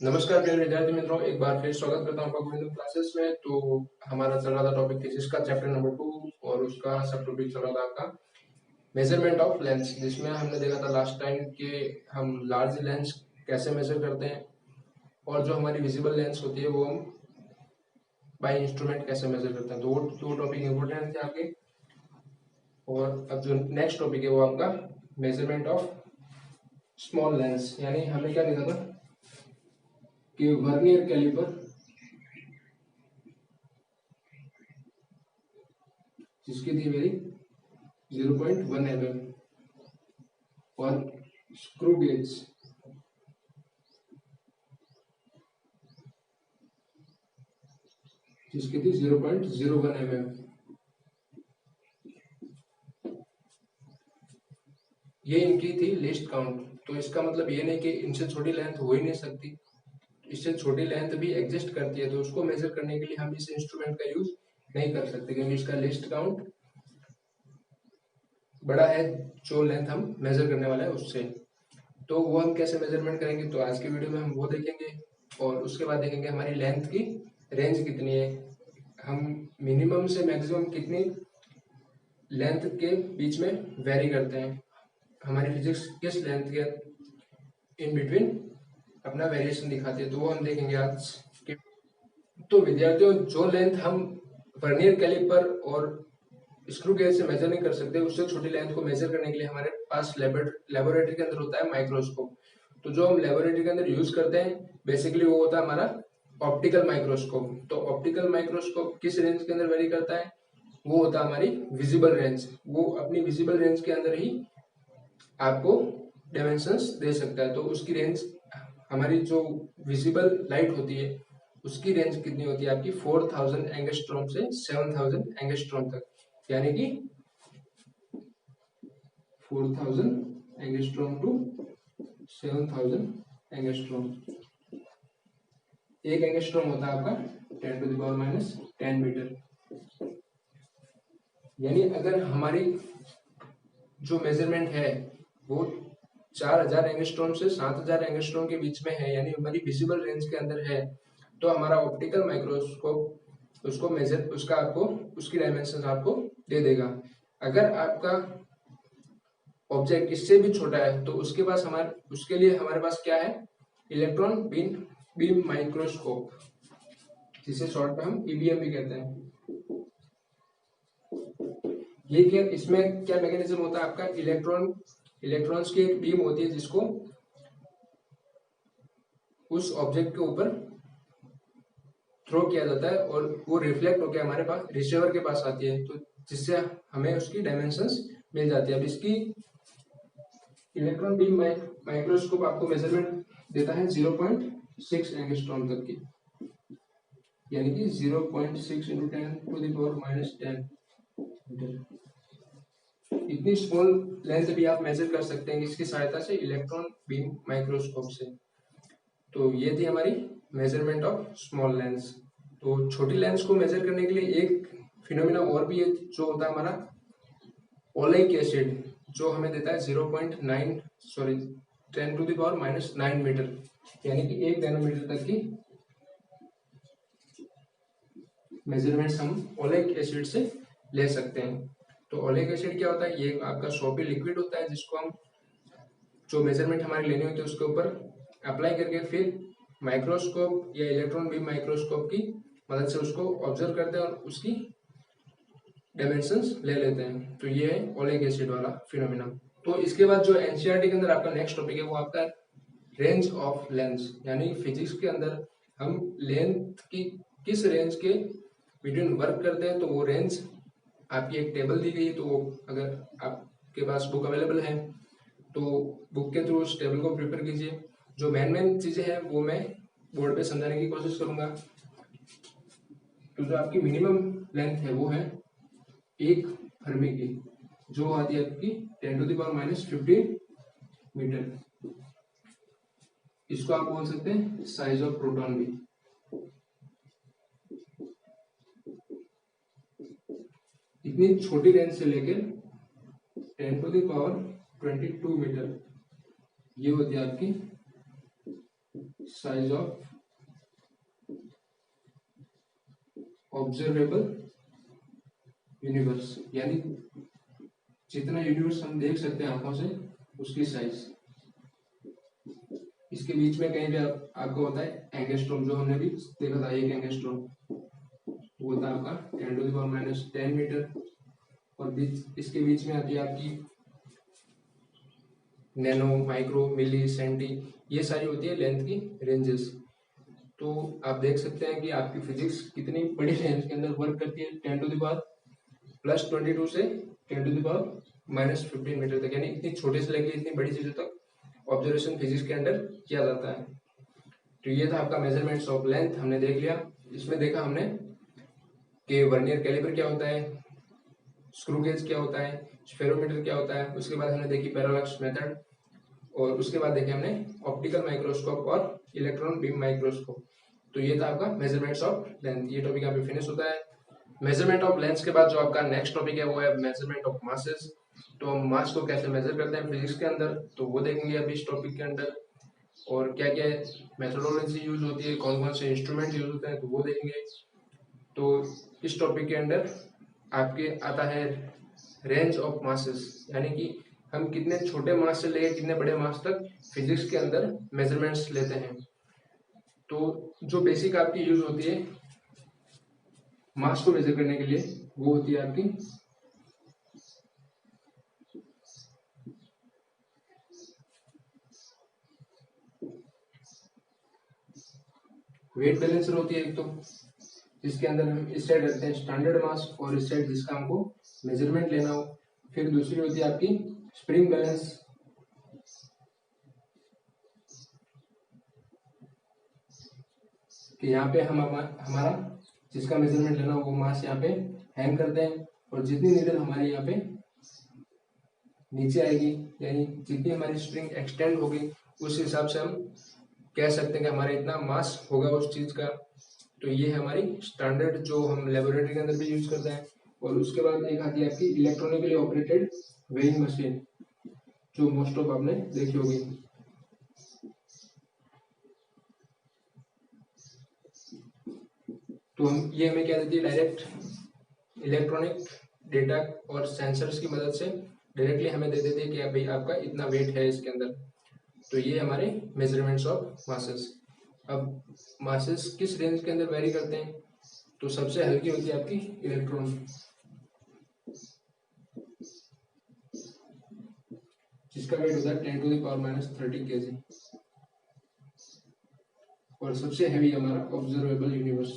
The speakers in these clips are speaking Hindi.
नमस्कार प्रिय विद्यार्थी मित्रों, एक बार फिर स्वागत करता हूँ आपका गोविंदम क्लासेस में। तो हमारा चल रहा था टॉपिक थीसिस का चैप्टर नंबर 2 और उसका सब टॉपिक चल रहा था आपका मेजरमेंट ऑफ लेंस, जिसमें हमने देखा था लास्ट टाइम कि हम लार्ज लेंस कैसे मेजर करते हैं और जो हमारी विजिबल लेंस होती है वो हम बाय इंस्ट्रूमेंट कैसे मेजर करते हैं। तो वो दो टॉपिक इंपॉर्टेंट थे आपके। और अब जो नेक्स्ट टॉपिक है वो आपका मेजरमेंट ऑफ स्मॉल लेंस, यानी हमें क्या देखा था कि वर्नियर कैलिपर जिसकी थी मेरी 0.1 mm और स्क्रू गेज जिसकी थी 0.01 mm। ये इनकी थी लिस्ट काउंट। तो इसका मतलब ये नहीं कि इनसे छोटी लेंथ हो ही नहीं सकती, इससे छोटी लेंथ भी एग्जिस्ट करती है। तो उसको मेजर करने के लिए हम इस इंस्ट्रूमेंट का यूज नहीं कर सकते, क्योंकि इसका लिस्ट काउंट बड़ा है जो लेंथ हम मेजर करने वाले हैं उससे। तो वो हम कैसे मेजरमेंट करेंगे, तो आज की वीडियो में हम वो देखेंगे। और उसके बाद देखेंगे हमारी लेंथ की रेंज कितनी है, हम मिनिमम से मैक्सिमम कितनी लेंथ के बीच में वेरी करते हैं, हमारी फिजिक्स किस लेंथ के इन बिटवीन अपना वेरिएशन दिखाती है। तो वो हम देखेंगे आज के। तो विद्यार्थियों, जो लेंथ हम वर्नियर कैलिपर और स्क्रू गेज से मेजर नहीं कर सकते, उससे छोटी लेंथ को मेजर करने के लिए हमारे पास लेबोरेटरी के अंदर होता है माइक्रोस्कोप। तो जो हम लेबोरेटरी के अंदर यूज करते हैं बेसिकली वो होता है हमारा ऑप्टिकल माइक्रोस्कोप। तो ऑप्टिकल माइक्रोस्कोप किस रेंज के अंदर वेरी करता है, वो होता है हमारी विजिबल रेंज। वो अपनी विजिबल रेंज के अंदर ही आपको डायमेंशंस दे सकता है। तो उसकी रेंज, हमारी जो विजिबल लाइट होती है उसकी रेंज कितनी होती है आपकी 4000 एंगस्ट्रॉम से 7000 एंगस्ट्रॉम तक, यानी कि 4000 एंगस्ट्रॉम टू 7000 एंगस्ट्रॉम। एक एंगस्ट्रॉम होता है आपका 10⁻⁻10 मीटर। यानी अगर हमारी जो मेजरमेंट है वो 4000 एंगस्ट्रॉम से 7000 एंगस्ट्रॉम के बीच में है, यानी हमारी विजिबल रेंज के अंदर है, तो हमारा ऑप्टिकल माइक्रोस्कोप उसको मेजर, उसका आपको उसकी डायमेंशन आपको दे देगा। अगर आपका ऑब्जेक्ट इससे भी छोटा है तो उसके लिए हमारे पास क्या है, इलेक्ट्रॉन बीम माइक्रोस्कोप, जिसे शॉर्ट में हम ईबीएम भी कहते हैं। ये क्या, इसमें क्या मैकेनिज्म होता है आपका, इलेक्ट्रॉन्स की एक बीम होती है जिसको उस ऑब्जेक्ट के ऊपर थ्रो किया जाता है और वो रिफ्लेक्ट होकर हमारे पास रिसीवर के पास आती है, तो जिससे हमें उसकी डायमेंशंस मिल जाती है। अब इसकी इलेक्ट्रॉन बीम माइक्रोस्कोप आपको मेजरमेंट देता है 0.6 एंगस्ट्रॉम तक की, यानी कि 0.6 × 10⁻⁻10 मीटर। इतनी स्मॉल लेंथ भी आप मेजर कर सकते हैं इसकी सहायता से, इलेक्ट्रॉन बीम माइक्रोस्कोप से। तो ये थी हमारी मेजरमेंट ऑफ स्मॉल लेंस। तो छोटी लेंस को मेजर करने के लिए एक फिनोमिना और भी है, जो होता है हमारा ओलेइक एसिड, जो हमें देता है 10⁻⁹ मीटर, यानी कि 1 नैनोमीटर तक की मेजरमेंट्स हम ओलेइक एसिड से ले सकते हैं। तो ओलेइक एसिड क्या होता है, ये आपका सोपी लिक्विड होता है जिसको हम, जो मेजरमेंट हमारी लेनी होती है उसके ऊपर अप्लाई करके फिर माइक्रोस्कोप या इलेक्ट्रॉन बीम माइक्रोस्कोप की मदद से उसको ऑब्जर्व करते हैं और उसकी डायमेंशंस ले लेते हैं। तो ये है ओलेइक एसिड वाला फिनोमिना। तो इसके बाद जो एनसीईआरटी के अंदर आपका नेक्स्ट टॉपिक है वो आपका रेंज ऑफ लेंस, यानी फिजिक्स के अंदर हम लेंथ की किस रेंज के बिटवीन वर्क करते हैं। तो वो रेंज आपकी एक टेबल दी गई है, तो वो अगर आपके पास बुक अवेलेबल है तो बुक के थ्रू उस टेबल को प्रिपेयर कीजिए। जो मेन चीजें हैं वो मैं बोर्ड पे समझाने की कोशिश करूंगा। तो जो आपकी मिनिमम लेंथ है वो है 1 फर्मी की, जो आती है आपकी 10⁻⁻15 मीटर। इसको आप बोल सकते हैं साइज ऑफ प्रोटॉन भी। इतनी छोटी रेंज से लेकर 10⁻22 मीटर ये होती है आपकी साइज ऑफ ऑब्जर्वेबल यूनिवर्स, यानी जितना यूनिवर्स हम देख सकते हैं आंखों से उसकी साइज। इसके बीच में कहीं भी आपको होता है एंगस्ट्रॉम, जो हमने भी देखा था, एक एंगस्ट्रॉम वो होता है आपका 10⁻⁻10 मीटर। और बीच इसके बीच में आती है आपकी नैनो, माइक्रो, मिली, सेंटी, ये सारी होती है लेंथ की रेंजेस। तो आप देख सकते हैं कि आपकी फिजिक्स कितनी बड़ी रेंज के अंदर वर्क करती है, 10⁻+22 से 10⁻⁻15 मीटर तक, यानी इतनी छोटे से लेके इतनी बड़ी चीजों तक ऑब्जर्वेशन फिजिक्स के अंडर किया जाता है। तो ये था आपका मेजरमेंट्स ऑफ लेंथ, हमने देख लिया। इसमें देखा हमने कि वर्नियर कैलिपर क्या होता है, स्क्रू गेज क्या होता है, स्फेरोमीटर क्या होता है। उसके बाद हमने देखी पैरालक्स मेथड, और उसके बाद देखे हमने ऑप्टिकल माइक्रोस्कोप और इलेक्ट्रॉन बीम माइक्रोस्कोप। तो ये था आपका मेजरमेंट्स ऑफ लेंथ। ये टॉपिक यहाँ पे फिनिश होता है। मेजरमेंट ऑफ लेंथ के बाद जो आपका नेक्स्ट टॉपिक है वो है मेजरमेंट ऑफ मासेस। तो हम मास को कैसे मेजर करते हैं फिजिक्स के अंदर, तो वो देखेंगे अभी इस टॉपिक के अंदर। और क्या क्या मेथोडोलॉजी यूज होती है, कौन कौन से इंस्ट्रूमेंट यूज होते हैं, तो वो देखेंगे। तो इस टॉपिक के अंदर आपके आता है रेंज ऑफ मासेस, यानी कि हम कितने छोटे मास से लेकर कितने बड़े मास तक फिजिक्स के अंदर मेजरमेंट्स लेते हैं। तो जो बेसिक आपकी यूज होती है मास को मेजर करने के लिए, वो होती है आपकी वेट बैलेंसर होती है एक, तो जिसके अंदर हम इस साइड रखते हैं स्टैंडर्ड मास और इस साइड जिसका हमको मेजरमेंट लेना हो। फिर दूसरी होती है आपकी स्प्रिंग बैलेंस, कि यहाँ पे हम हमारा जिसका मेजरमेंट लेना हो वो मास यहाँ पे हैंग करते हैं, और जितनी नीडल हमारी यहाँ पे नीचे आएगी, यानी जितनी हमारी स्प्रिंग एक्सटेंड होगी, उस हिसाब से हम कह सकते हैं कि हमारा इतना मास होगा उस चीज का। तो ये है हमारी स्टैंडर्ड जो हम लेबोरेटरी के अंदर भी यूज करते हैं। और उसके बाद एक आती है आपकी इलेक्ट्रॉनिकली ऑपरेटेड वेइंग मशीन, जो मोस्ट ऑफ आपने देखी होगी। तो हम ये हमें क्या देती है, डायरेक्ट इलेक्ट्रॉनिक डेटा और सेंसर्स की मदद से डायरेक्टली हमें दे देती है कि भाई आपका इतना वेट है इसके अंदर। तो ये हमारे मेजरमेंट्स ऑफ मासेस। अब मासेस किस रेंज के अंदर वेरी करते हैं, तो सबसे हल्की होती है आपकी इलेक्ट्रॉन, जिसका वेट होता है 10⁻⁻30 kg। और सबसे हैवी हमारा ऑब्जर्वेबल यूनिवर्स,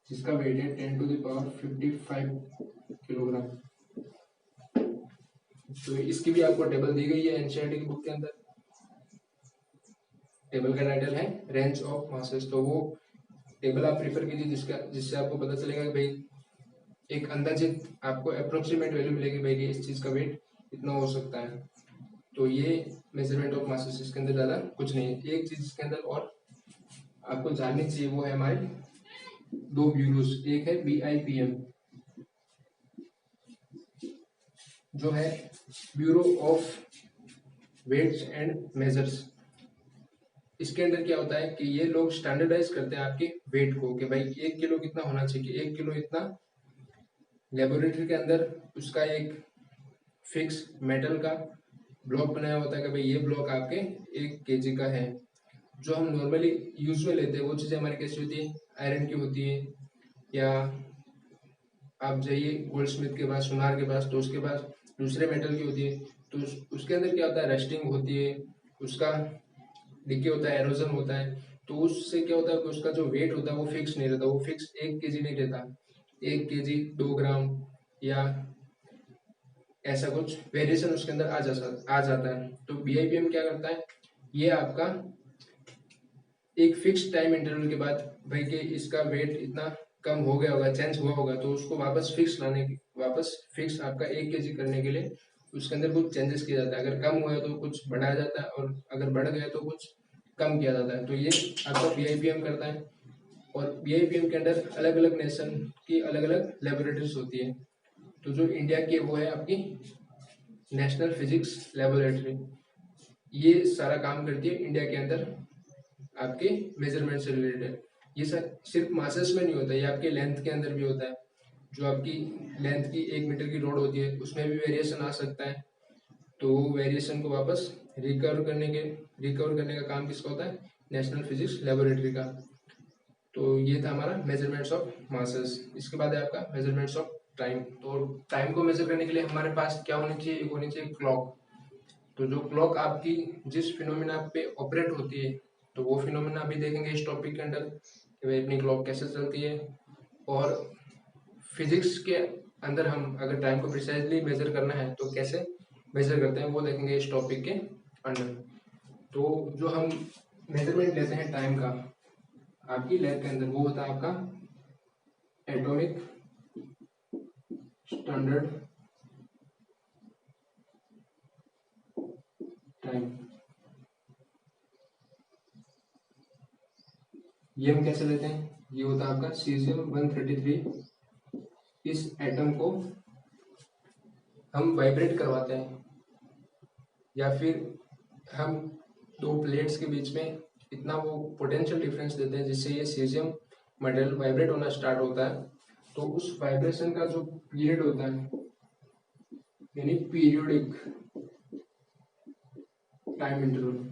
जिसका वेट है 10⁻55 किलोग्राम। तो इसकी भी आपको टेबल दी गई है एनसीईआरटी की बुक के अंदर। टेबल का टाइटल है रेंज ऑफ मासेस। तो वो टेबल आप प्रिफर कीजिए जिससे आपको पता चलेगा कि भाई एक अंदाजित आपको अप्रोक्सीमेट वैल्यू मिलेगी भाई कि इस चीज का वेट इतना हो सकता है। तो ये मेजरमेंट ऑफ मासेस, इसके अंदर ज्यादा कुछ नहीं है। एक चीज इसके अंदर और आपको जाननी चाहिए, वो है हमारे दो ब्यूरोस। एक है BIPM, जो है bureau of weights and measures. इसके अंदर क्या होता है कि ये लोग स्टैंडर्डाइज करते हैं आपके वेट को, कि भाई 1 किलो कितना होना चाहिए, 1 किलो इतना। लेबोरेटरी के अंदर उसका एक फिक्स मेटल का ब्लॉक बनाया होता है कि भाई ये ब्लॉक आपके 1 kg का है। जो हम नॉर्मली यूज में लेते हैं वो चीजें हमारी कैसी होती है, आयरन की होती है, या आप जाइए गोल्ड स्मिथ के पास, सुनार के पास, तो उसके पास दूसरे मेटल की होती है। तो उसके अंदर क्या होता है, रस्टिंग होती है, उसका डिके होता है, एरोजन होता है। तो उससे क्या होता है कि उसका जो वेट होता है वो फिक्स नहीं रहता, वो फिक्स 1 kg नहीं रहता, 1 kg 2 ग्राम या ऐसा कुछ वेरिएशन उसके अंदर आ जाता है। तो BIPM क्या करता है, ये आपका एक फिक्स टाइम इंटरवल के बाद भाई कि इसका वेट इतना कम हो गया होगा, चेंज हुआ होगा, तो उसको वापस फिक्स आपका 1 kg करने के लिए उसके अंदर कुछ चेंजेस किया जाता है। अगर कम हुआ है तो कुछ बढ़ाया जाता है, और अगर बढ़ गया तो कुछ कम किया जाता है। तो ये आपका BIPM करता है। और BIPM के अंदर अलग अलग नेशन की अलग अलग लेबोरेटरीज होती है। तो जो इंडिया की है वो है आपकी नेशनल फिजिक्स लेबोरेटरी, ये सारा काम करती है इंडिया के अंदर आपके मेजरमेंट से रिलेटेड। ये सर सिर्फ मासेस में नहीं होता, ये आपके लेंथ के अंदर भी होता है। जो आपकी लेंथ की 1 मीटर की रोड होती है उसमें भी वेरिएशन आ सकता है, तो वो वेरिएशन को वापस रिकवर करने का काम किसका होता है? नेशनल फिजिक्स लेबोरेटरी का। तो ये था हमारा मेजरमेंट्स ऑफ मासेस। इसके बाद है आपका मेजरमेंट्स ऑफ टाइम। तो टाइम को मेजर करने के लिए हमारे पास क्या होनी चाहिए? एक होनी चाहिए क्लॉक। तो जो क्लॉक आपकी जिस फिनोमिना पे ऑपरेट होती है, तो वो फिनोमिना अभी देखेंगे इस टॉपिक के अंदर कि भाई अपनी क्लॉक कैसे चलती है। और फिजिक्स के अंदर हम अगर टाइम को प्रिसाइजली मेजर करना है तो कैसे मेजर करते हैं वो देखेंगे इस टॉपिक के अंदर। तो जो हम मेजरमेंट लेते हैं टाइम का आपकी लैब के अंदर, वो होता है आपका एटॉमिक स्टैंडर्ड टाइम। ये हम कैसे लेते हैं? ये होता है आपका सीजियम 133। इस एटम को हम वाइब्रेट करवाते हैं, या फिर हम दो प्लेट्स के बीच में इतना वो पोटेंशियल डिफरेंस देते हैं जिससे ये सीजियम मटेरियल वाइब्रेट होना स्टार्ट होता है। तो उस वाइब्रेशन का जो पीरियड होता है, यानी पीरियोडिक टाइम इंटरवल,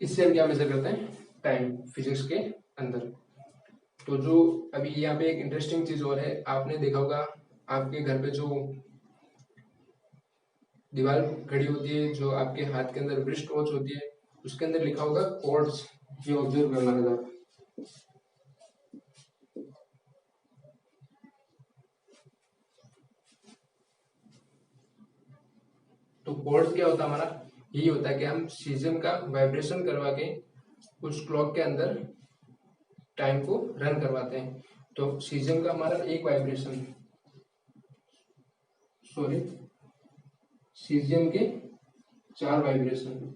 इससे हम क्या मेजर करते हैं? टाइम फिजिक्स के अंदर। तो जो अभी यहाँ पे एक इंटरेस्टिंग चीज और है, आपने देखा होगा आपके घर पे जो दीवार घड़ी होती है, जो आपके हाथ के अंदर रिस्ट वॉच होती है, उसके अंदर लिखा होगा कोड्स। ये ऑब्जर्व करना है आप। तो कोड्स क्या होता है हमारा? यही होता है कि हम सीजन का वाइब्रेशन करवा के उस क्लॉक के अंदर टाइम को रन करवाते हैं। तो सीजन का हमारा एक वाइब्रेशन, सॉरी, सीजियम के 4 वाइब्रेशन,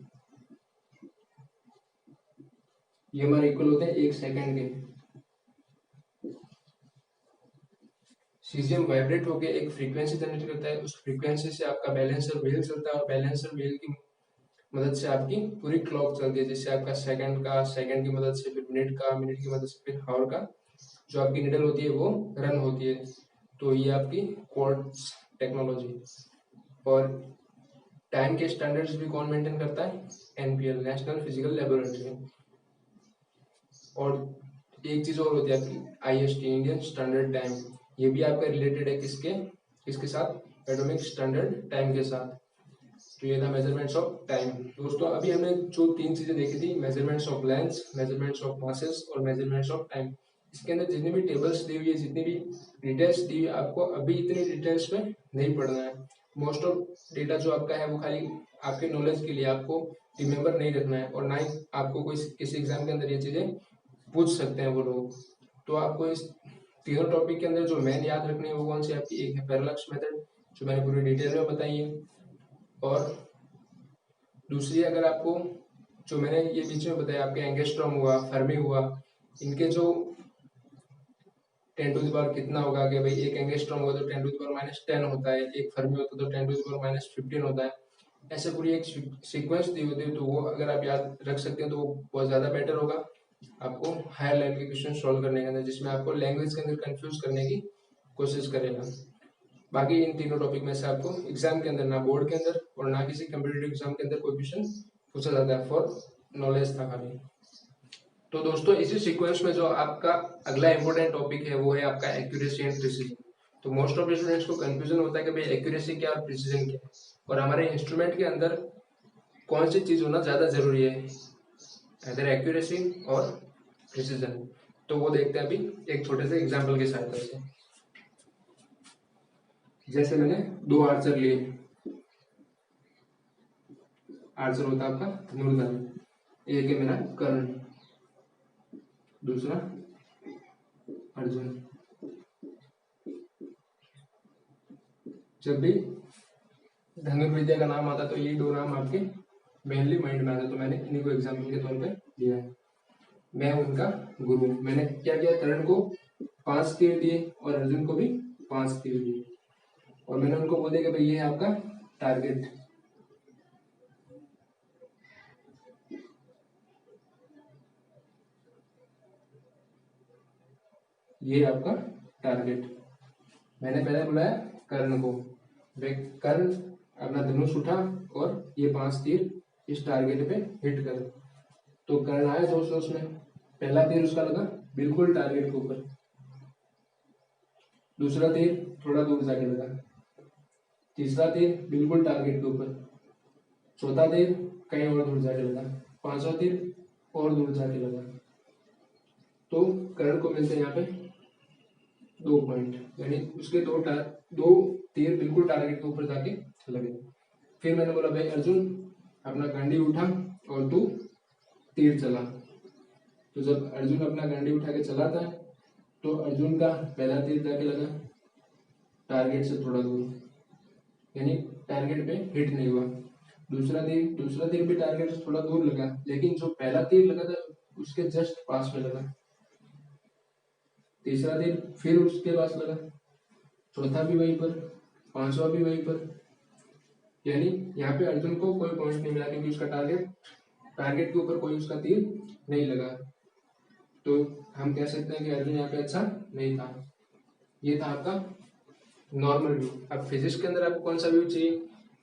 ये हमारे इक्वल होते हैं 1 सेकंड के। सीजियम वाइब्रेट होकर एक फ्रीक्वेंसी जनरेट करता है, उस फ्रीक्वेंसी से आपका बैलेंसर व्हील चलता है, और बैलेंसर व्हील की मदद से आपकी पूरी क्लॉक चलती है, जिससे आपका सेकंड की मदद से, फिर मिनट की मदद से, फिर हावर का जो आपकी निडल होती है वो रन होती है। तो ये आपकी क्वार्ट्ज टेक्नोलॉजी। और टाइम के स्टैंडर्ड्स भी कौन मेंटेन करता है? NPL, national physical laboratory. और एक चीज और होती है आपकी आईएसटी, इंडियन स्टैंडर्ड टाइम। ये भी आपका रिलेटेड है किसके साथ? एटॉमिक स्टैंडर्ड टाइम के साथ। तो ये था मेजरमेंट्स ऑफ टाइम। दोस्तों अभी हमने जो 3 चीजें देखी थी, measurements of length, measurements of masses और मेजरमेंट्स ऑफ टाइम, इसके अंदर जितनी भी टेबल्स दी हुई है, जितनी भी डिटेल्स दी हुई है, आपको अभी इतनी डिटेल्स में नहीं पढ़ना है। मोस्ट ऑफ डेटा जो आपका है वो खाली आपके नॉलेज के लिए, आपको रिमेम्बर नहीं रखना है, और ना ही आपको कोई किसी एग्जाम के अंदर ये चीजें पूछ सकते हैं वो लोग। तो आपको इस तीनों टॉपिक के अंदर जो मेन याद रखनी है वो कौन सी आपकी? एक है पैरेलक्स मेथड, जो मैंने पूरी डिटेल में बताई है, और दूसरी अगर आपको जो मैंने ये बीच में बताया, आपके एंगस्ट्रॉम हुआ, फर्मी हुआ, इनके जो 10 टू द पावर कितना होगा, कि भाई एक एंगस्ट्रॉम होगा तो 10 टू द पावर -10 होता है, एक फर्मी होता है तो 10 टू द पावर -15 होता है। ऐसे पूरी एक सीक्वेंस दी होती है, तो वो अगर आप याद रख सकते हैं तो वो बहुत ज़्यादा बेटर होगा आपको हायर लेवल के क्वेश्चन सॉल्व करने के अंदर, जिसमें आपको लैंग्वेज के अंदर कंफ्यूज करने की कोशिश करेगा। बाकी इन तीनों टॉपिक में से आपको एग्जाम के अंदर, ना बोर्ड के अंदर और ना किसी कम्पिटेटिव एग्जाम के अंदर, कोई क्वेश्चन पूछा जाता है, फॉर नॉलेज था खाली। तो दोस्तों इसी सीक्वेंस में जो आपका अगला इंपॉर्टेंट टॉपिक है वो है आपका एक्यूरेसी एंड प्रिसीजन। तो मोस्ट ऑफ स्टूडेंट्स को कंफ्यूजन होता है कि भाई एक्यूरेसी क्या और प्रिसीजन क्या है, और हमारे इंस्ट्रूमेंट के अंदर कौन सी चीज होना ज्यादा जरूरी है, इधर एक्यूरेसी और प्रिसीजन। तो वो देखते हैं अभी एक छोटे से एग्जाम्पल की सहायता से। जैसे मैंने 2 आर्चर लिए, आंसर होता है आपका धनुर्धर। एक है मेरा कर्ण, दूसरा अर्जुन। जब भी धनुर्विद्या का नाम आता है तो ये 2 नाम आपके मेनली माइंड में आते हैं, तो मैंने इन्हीं को एग्जाम्पल के तौर पे लिया है। मैं उनका गुरु। मैंने क्या किया, करण को 5 तीर दिए और अर्जुन को भी 5 तीर दिए और मैंने उनको बोल दिया कि भाई ये है आपका टारगेट। ये आपका टारगेट। मैंने पहले बुलाया कर्ण को, भाई कर्ण अपना धनुष उठा और ये 5 तीर इस टारगेट पे हिट कर। तो कर्ण आया जोश जोश में, पहला तीर उसका लगा बिल्कुल टारगेट के ऊपर, दूसरा तीर थोड़ा दूर जाके लगा, तीसरा तीर बिल्कुल टारगेट के ऊपर, चौथा तीर कहीं और दूर जाके लगा, पांचवा तीर और दूर जाके लगा। तो कर्ण को मिलते हैं यहाँ पे 2 पॉइंट, यानी उसके दो तीर बिल्कुल टारगेट के ऊपर जाके लगे। फिर मैंने बोला भाई अर्जुन अपना गांडी उठा और तू तीर चला। तो जब अर्जुन अपना गांडी उठा के चलाता है तो अर्जुन का पहला तीर जाके लगा टारगेट से थोड़ा दूर, यानी टारगेट पे हिट नहीं हुआ। दूसरा तीर भी टारगेट से थोड़ा दूर लगा, लेकिन जो पहला तीर लगा था उसके जस्ट पास में लगा। तीसरा तीर फिर उसके पास लगा, चौथा भी वहीं पर, पांचवा भी वहीं पर, यानी यहाँ पे अर्जुन को कोई पॉइंट नहीं मिला क्योंकि उसका टारगेट के ऊपर कोई उसका तीर नहीं लगा। तो हम कह सकते हैं कि अर्जुन यहाँ पे अच्छा नहीं था। ये था आपका नॉर्मल व्यू। अब फिजिक्स के अंदर आपको कौन सा व्यू चाहिए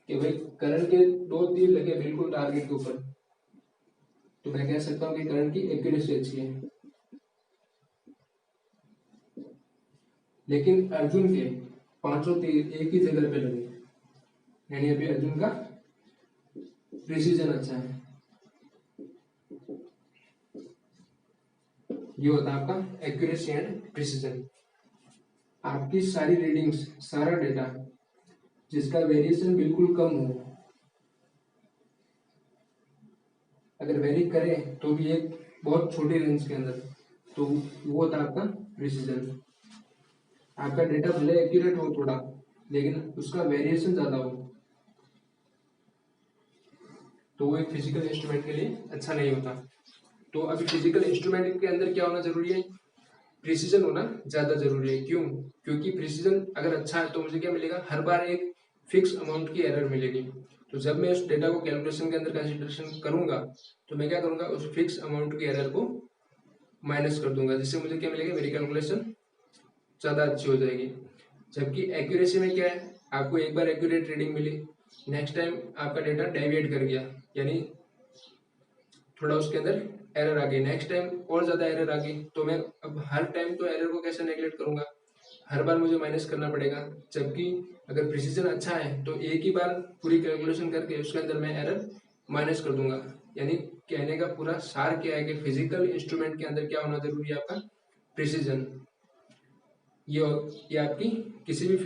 कि भाई करण के 2 तीर लगे बिल्कुल टारगेट के ऊपर, तो मैं कह सकता हूँ कि करण की एक्यूरेसी अच्छी है। लेकिन अर्जुन के 5 तीर एक ही जगह पे लगे, यानी अभी अर्जुन का प्रिसीजन अच्छा है। ये होता है आपका एक्यूरेसी एंड प्रिसीजन। आपकी सारी रीडिंग्स, सारा डेटा जिसका वेरिएशन बिल्कुल कम हो, अगर वेरी करे तो भी एक बहुत छोटी रेंज के अंदर, तो वो होता है आपका प्रिसीजन। आपका डेटा भले एक्यूरेट हो थोड़ा, लेकिन उसका वेरिएशन ज्यादा हो, तो वो एक फिजिकल इंस्ट्रूमेंट के लिए अच्छा नहीं होता। तो अभी फिजिकल इंस्ट्रूमेंट के अंदर क्या होना जरूरी है, प्रिसीजन होना ज्यादा जरूरी है। क्यों? क्योंकि प्रिसीजन अगर अच्छा है तो मुझे क्या मिलेगा, हर बार एक फिक्स अमाउंट की एरर मिलेगी। तो जब मैं उस डेटा को कैलकुलेशन के अंदर कंसिडरेशन करूंगा तो मैं क्या करूंगा, उस फिक्स अमाउंट की एरर को माइनस कर दूंगा, जिससे मुझे क्या मिलेगा, मेरी कैलकुलेशन ज्यादा अच्छी हो जाएगी। जबकि एक्यूरेसी में क्या है, आपको एक बार एक्यूरेट रीडिंग मिली, नेक्स्ट टाइम आपका डेटा डेविएट कर गया, यानी थोड़ा उसके अंदर एरर आ गई, नेक्स्ट टाइम और ज्यादा एरर आ गई, तो मैं अब हर टाइम तो एरर को कैसे नेगलेक्ट करूंगा, हर बार मुझे माइनस करना पड़ेगा। जबकि अगर प्रिसीजन अच्छा है तो एक ही बार पूरी कैलकुलेशन करके उसके अंदर मैं एरर माइनस कर दूंगा। यानी कहने का पूरा सार क्या है कि फिजिकल इंस्ट्रूमेंट के अंदर क्या होना जरूरी है, आपका प्रिसीजन। ये आपकी किसी भी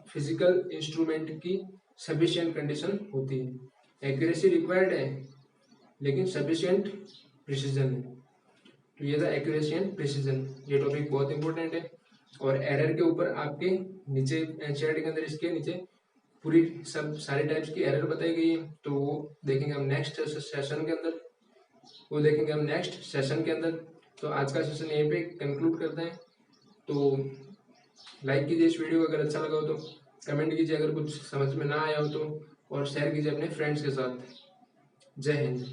फिजिकल इंस्ट्रूमेंट की सफिशिएंट कंडीशन होती है। एक्यूरेसी रिक्वायर्ड है लेकिन सफिशिएंट प्रिसीजन है। तो ये था एक्यूरेसी एंड प्रिसीजन। ये टॉपिक बहुत इंपॉर्टेंट है और एरर के ऊपर आपके नीचे एनसीईआरटी के अंदर इसके नीचे पूरी सब सारे टाइप्स की एरर बताई गई है। तो वो देखेंगे हम नेक्स्ट सेशन के अंदर। तो आज का सेशन यहीं पे कंक्लूड करते हैं। तो लाइक कीजिए इस वीडियो को अगर अच्छा लगा हो तो, कमेंट कीजिए अगर कुछ समझ में ना आया हो तो, और शेयर कीजिए अपने फ्रेंड्स के साथ। जय हिंद।